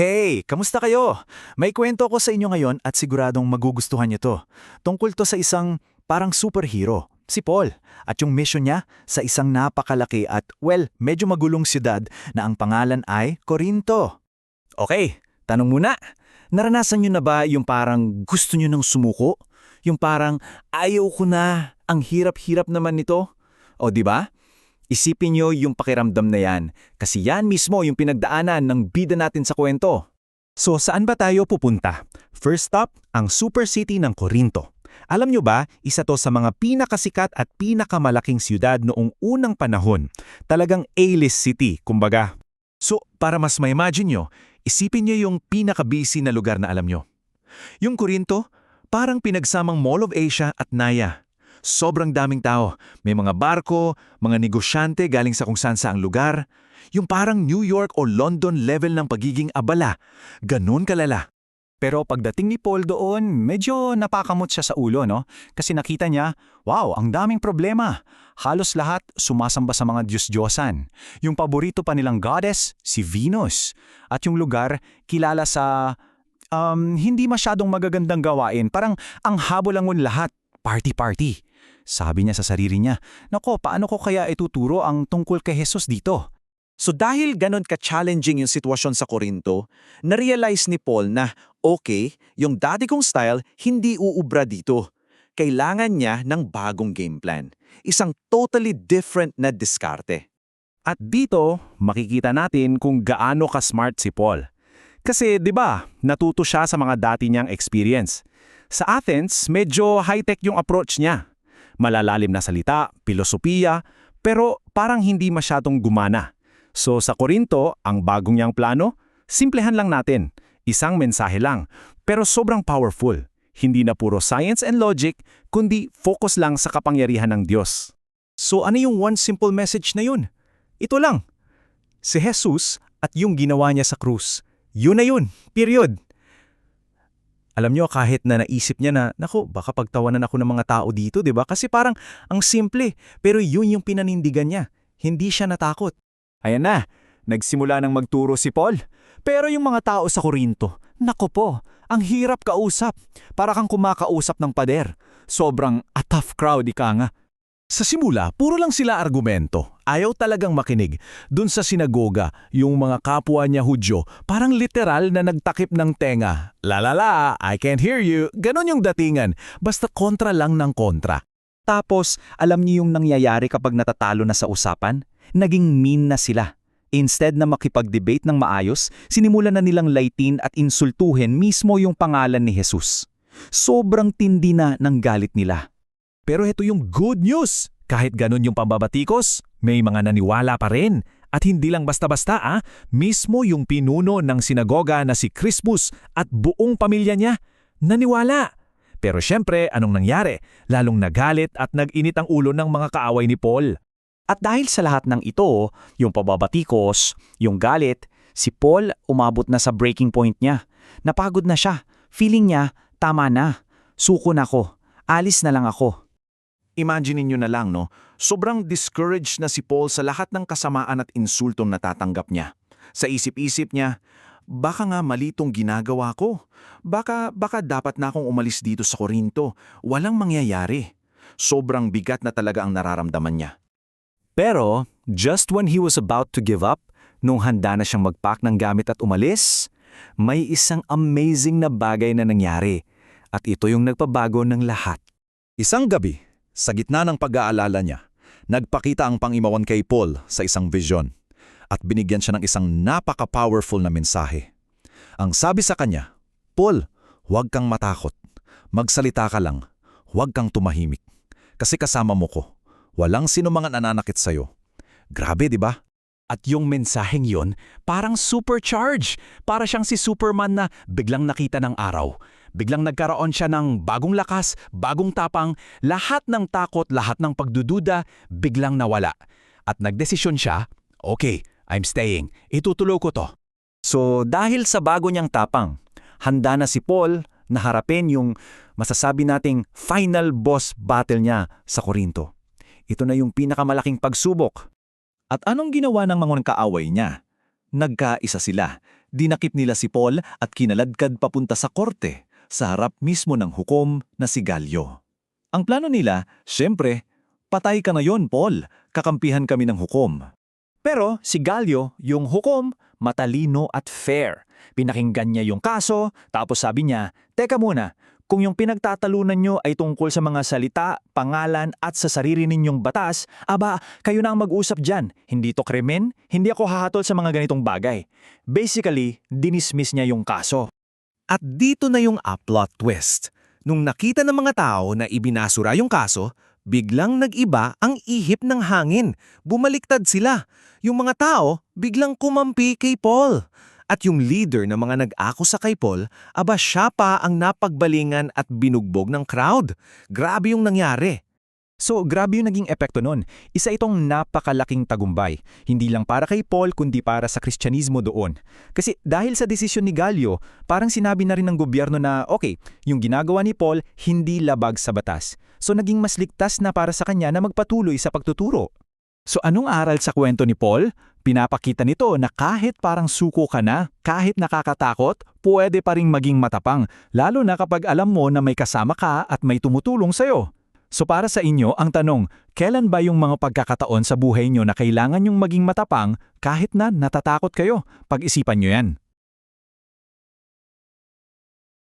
Hey, kamusta kayo? May kwento ako sa inyo ngayon at siguradong magugustuhan niyo to. Tungkol to sa isang parang superhero, si Paul, at yung mission niya sa isang napakalaki at, medyo magulong siyudad na ang pangalan ay Corinto. Okay, tanong muna. Naranasan niyo na ba yung parang gusto niyo nang sumuko? Yung parang ayaw ko na, ang hirap-hirap naman nito? O di ba? Isipin nyo yung pakiramdam na yan, kasi yan mismo yung pinagdaanan ng bida natin sa kwento. So saan ba tayo pupunta? First stop, ang super city ng Corinto. Alam nyo ba, isa to sa mga pinakasikat at pinakamalaking siyudad noong unang panahon. Talagang A-list city, kumbaga. So para mas ma-imagine nyo, isipin nyo yung pinaka-busy na lugar na alam nyo. Yung Corinto, parang pinagsamang Mall of Asia at Naya. Sobrang daming tao. May mga barko, mga negosyante galing sa kung saan-saang lugar. Yung parang New York o London level ng pagiging abala. Ganun kalala. Pero pagdating ni Paul doon, medyo napakamot siya sa ulo, no? Kasi nakita niya, wow, ang daming problema. Halos lahat sumasamba sa mga Diyos-Diyosan. Yung paborito pa nilang goddess, si Venus. At yung lugar, kilala sa hindi masyadong magagandang gawain. Parang ang habolangon lahat, party-party. Sabi niya sa sarili niya, nako, paano ko kaya ituturo ang tungkol kay Jesus dito? So dahil ganon ka-challenging yung sitwasyon sa Corinto, na-realize ni Paul na, okay, yung dati kong style hindi uubra dito. Kailangan niya ng bagong game plan. Isang totally different na diskarte. At dito, makikita natin kung gaano ka-smart si Paul. Kasi 'di ba, natuto siya sa mga dati niyang experience. Sa Athens, medyo high-tech yung approach niya. Malalalim na salita, pilosopiya, pero parang hindi masyadong gumana. So sa Corinto, ang bagong niyang plano, simplehan lang natin. Isang mensahe lang, pero sobrang powerful. Hindi na puro science and logic, kundi focus lang sa kapangyarihan ng Diyos. So ano yung one simple message na yun? Ito lang. Si Jesus at yung ginawa niya sa krus. Yun na yun, period. Alam nyo, kahit na naisip niya na, naku, baka pagtawanan ako ng mga tao dito, di ba? Kasi parang ang simple, pero yun yung pinanindigan niya. Hindi siya natakot. Ayan na, nagsimula nang magturo si Paul. Pero yung mga tao sa Corinto, naku po, ang hirap kausap. Para kang kumakausap ng pader. Sobrang a tough crowd, ika nga. Sa simula, puro lang sila argumento. Ayaw talagang makinig. Dun sa sinagoga, yung mga kapwa niya Hudyo, parang literal na nagtakip ng tenga. La, I can't hear you. Ganon yung datingan. Basta kontra lang ng kontra. Tapos, alam niyo yung nangyayari kapag natatalo na sa usapan? Naging mean na sila. Instead na makipag-debate ng maayos, sinimulan na nilang laitin at insultuhin mismo yung pangalan ni Jesus. Sobrang tindi na ng galit nila. Pero ito yung good news. Kahit ganun yung pambabatikos, may mga naniwala pa rin. At hindi lang basta-basta mismo yung pinuno ng sinagoga na si Crispus at buong pamilya niya, naniwala. Pero syempre, anong nangyari? Lalong nagalit at nag-init ang ulo ng mga kaaway ni Paul. At dahil sa lahat ng ito, yung pababatikos, yung galit, si Paul umabot na sa breaking point niya. Napagod na siya. Feeling niya, tama na. Suko na ako. Alis na lang ako. Imagine niyo na lang, no? Sobrang discouraged na si Paul sa lahat ng kasamaan at insultong natatanggap niya. Sa isip-isip niya, baka nga mali tong ginagawa ko. Baka dapat na akong umalis dito sa Corinto. Walang mangyayari. Sobrang bigat na talaga ang nararamdaman niya. Pero, just when he was about to give up, nung handa na siyang mag-pack ng gamit at umalis, may isang amazing na bagay na nangyari. At ito yung nagpabago ng lahat. Isang gabi, sa gitna ng pag-aalala niya, nagpakita ang Pangimawan kay Paul sa isang vision at binigyan siya ng isang napaka-powerful na mensahe. Ang sabi sa kanya, Paul, huwag kang matakot. Magsalita ka lang. Huwag kang tumahimik. Kasi kasama mo ko. Walang sino mga nananakit sa'yo. Grabe, di ba? At yung mensaheng yon, parang supercharge. Para siyang si Superman na biglang nakita ng araw. Biglang nagkaroon siya ng bagong lakas, bagong tapang, lahat ng takot, lahat ng pagdududa, biglang nawala. At nagdesisyon siya, okay, I'm staying. Itutuloy ko to. So dahil sa bago niyang tapang, handa na si Paul na harapin yung masasabi nating final boss battle niya sa Corinto. Ito na yung pinakamalaking pagsubok. At anong ginawa ng mga kaaway niya? Nagkaisa sila. Dinakip nila si Paul at kinaladkad papunta sa korte, sa harap mismo ng hukom na si Gallio. Ang plano nila, syempre, patay ka ngayon, Paul. Kakampihan kami ng hukom. Pero si Gallio, yung hukom, matalino at fair. Pinakinggan niya yung kaso, tapos sabi niya, "Teka muna, kung yung pinagtatalunan nyo ay tungkol sa mga salita, pangalan at sa sarili ninyong batas, aba, kayo na ang mag-usap dyan. Hindi to krimen, hindi ako hahatol sa mga ganitong bagay." Basically, dinismiss niya yung kaso. At dito na yung plot twist. Nung nakita ng mga tao na ibinasura yung kaso, biglang nag-iba ang ihip ng hangin. Bumaliktad sila. Yung mga tao biglang kumampi kay Paul. At yung leader ng mga nag-akusa kay Paul, aba siya pa ang napagbalingan at binugbog ng crowd. Grabe yung nangyari. So, grabe yung naging epekto nun. Isa itong napakalaking tagumpay. Hindi lang para kay Paul, kundi para sa Kristyanismo doon. Kasi dahil sa desisyon ni Gallio, parang sinabi na rin ng gobyerno na, okay, yung ginagawa ni Paul, hindi labag sa batas. So, naging mas ligtas na para sa kanya na magpatuloy sa pagtuturo. So anong aral sa kwento ni Paul? Pinapakita nito na kahit parang suko ka na, kahit nakakatakot, pwede pa ring maging matapang, lalo na kapag alam mo na may kasama ka at may tumutulong sa'yo. So para sa inyo, ang tanong, kailan ba yung mga pagkakataon sa buhay nyo na kailangan yung maging matapang kahit na natatakot kayo? Pag-isipan nyo yan.